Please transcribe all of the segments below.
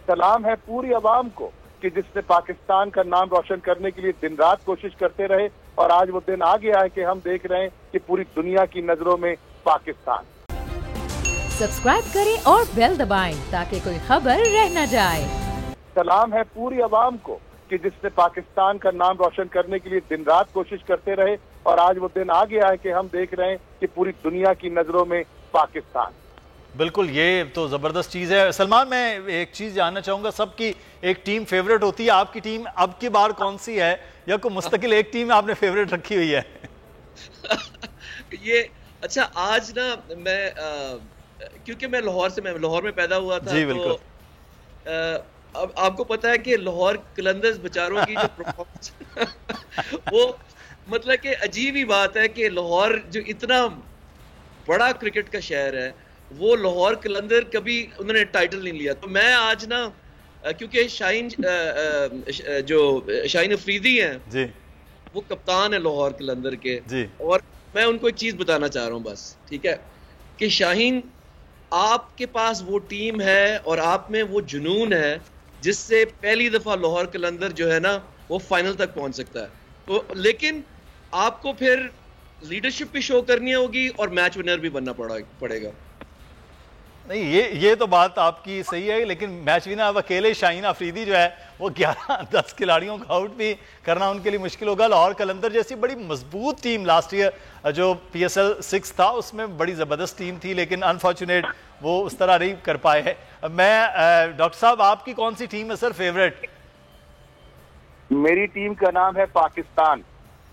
सलाम है पूरी अवाम को कि जिसने पाकिस्तान का नाम रोशन करने के लिए दिन रात कोशिश करते रहे, और आज वो दिन आ गया है कि हम देख रहे हैं कि पूरी दुनिया की नजरों में पाकिस्तान। सब्सक्राइब करें और बेल दबाएं ताकि कोई खबर रह न जाए। सलाम है पूरी अवाम को कि जिसने पाकिस्तान का नाम रोशन करने के लिए दिन रात कोशिश करते रहे, और आज वो दिन आ गया है कि हम देख रहे हैं कि पूरी दुनिया की नजरों में पाकिस्तान। बिल्कुल, ये तो ज़बरदस्त चीज़ है। सलमान, मैं एक चीज़ जानना चाहूँगा, सबकी एक टीम फेवरेट होती है, आपकी टीम अब की बार कौन सी है, या कोई मुस्तकिल एक टीम आपने फेवरेट रखी हुई है? ये अच्छा, आज ना मैं क्योंकि मैं लाहौर में पैदा हुआ था, जी बिल्कुल। तो अब आपको पता है कि लाहौर कलंदर्स बेचारों की जो परफॉर्मेंस वो मतलब कि अजीब ही बात है कि लाहौर जो इतना बड़ा क्रिकेट का शहर है, वो लाहौर कलंदर कभी उन्होंने टाइटल नहीं लिया। तो मैं आज ना, क्योंकि शाहीन अफरीदी हैं जी, वो कप्तान है लाहौर कलंदर के जी, और मैं उनको एक चीज बताना चाह रहा हूँ बस, ठीक है, कि शाहीन, आपके पास वो टीम है और आप में वो जुनून है जिससे पहली दफा लाहौर कलंदर जो है ना वो फाइनल तक पहुंच सकता है। तो लेकिन आपको फिर लीडरशिप भी शो करनी होगी और मैच विनर भी बनना पड़ेगा। नहीं, ये तो बात आपकी सही है, लेकिन मैच विनर अब अकेले शाहीन अफरीदी जो है वो 11-10 खिलाड़ियों को आउट भी करना उनके लिए मुश्किल होगा। लाहौर कलंदर जैसी बड़ी मजबूत टीम लास्ट ईयर जो PSL 6 था उसमें बड़ी ज़बरदस्त टीम थी, लेकिन अनफॉर्चुनेट वो उस तरह नहीं कर पाए हैं। मैं डॉक्टर साहब, आपकी कौन सी टीम है सर फेवरेट? मेरी टीम का नाम है पाकिस्तान,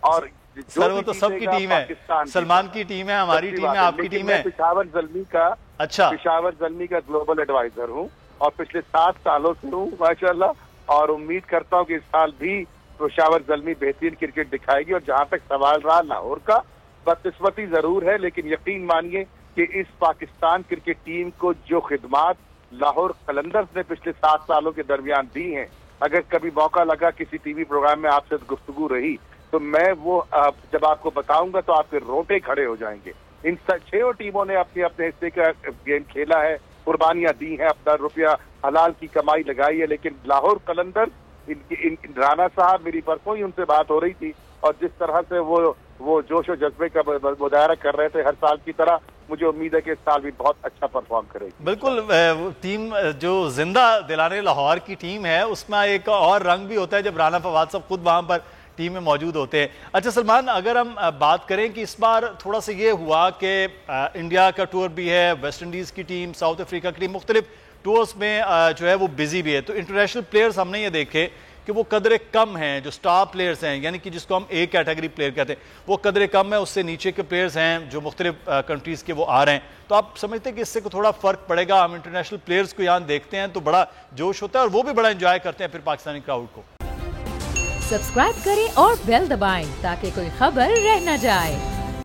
और सर वो तो सबकी टीम है, सलमान की टीम है, हमारी टीम है, आपकी टीम है। पेशावर ज़ल्मी का, अच्छा, पेशावर ज़ल्मी का ग्लोबल एडवाइजर हूँ और पिछले 7 सालों से हूँ माशाल्लाह, और उम्मीद करता हूँ कि इस साल भी पेशावर ज़ल्मी बेहतरीन क्रिकेट दिखाएगी। और जहाँ तक सवाल रहा लाहौर का, बदकिस्मती जरूर है, लेकिन यकीन मानिए कि इस पाकिस्तान क्रिकेट टीम को जो खिदमात लाहौर कलंदर्स ने पिछले 7 सालों के दरमियान दी हैं, अगर कभी मौका लगा किसी टीवी प्रोग्राम में आपसे गुफ्तगू रही तो मैं वो जब आपको बताऊंगा तो आपके रोंगटे खड़े हो जाएंगे। इन 6 टीमों ने अपने अपने हिस्से का गेम खेला है, कुर्बानियां दी हैं, अपना रुपया हलाल की कमाई लगाई है, लेकिन लाहौर कलंदर, राना साहब, मेरी परसों ही उनसे बात हो रही थी, और जिस तरह से वो जोश और जज्बे का मुजाहरा कर रहे थे हर साल की तरह, मुझे उम्मीद है कि इस साल भी बहुत अच्छा परफॉर्म करेगी। बिल्कुल, टीम जो जिंदा दिलाने लाहौर की टीम है उसमें एक और रंग भी होता है जब राना फवाद साहब खुद वहां पर टीम में मौजूद होते हैं। अच्छा सलमान, अगर हम बात करें कि इस बार थोड़ा सा ये हुआ कि इंडिया का टूर भी है, वेस्ट इंडीज़ की टीम, साउथ अफ्रीका की टीम, मुख्तलिफ टूर्स में जो है वो बिजी भी है, तो इंटरनेशनल प्लेयर्स हमने ये देखे कि वो कदरे कम हैं, जो स्टार प्लेयर्स हैं, यानी कि जिसको हम ए कैटेगरी प्लेयर कहते हैं, वो कदरे कम है, उससे नीचे के प्लेयर्स हैं जो मुख्तलिफ कंट्रीज़ के वो आ रहे हैं। तो आप समझते हैं कि इससे थोड़ा फ़र्क पड़ेगा? हम इंटरनेशनल प्लेयर्स को यहाँ देखते हैं तो बड़ा जोश होता है और वो भी बड़ा इंजॉय करते हैं फिर पाकिस्तानी क्राउड को। सब्सक्राइब करें और बेल दबाएं ताकि कोई खबर रह न जाए।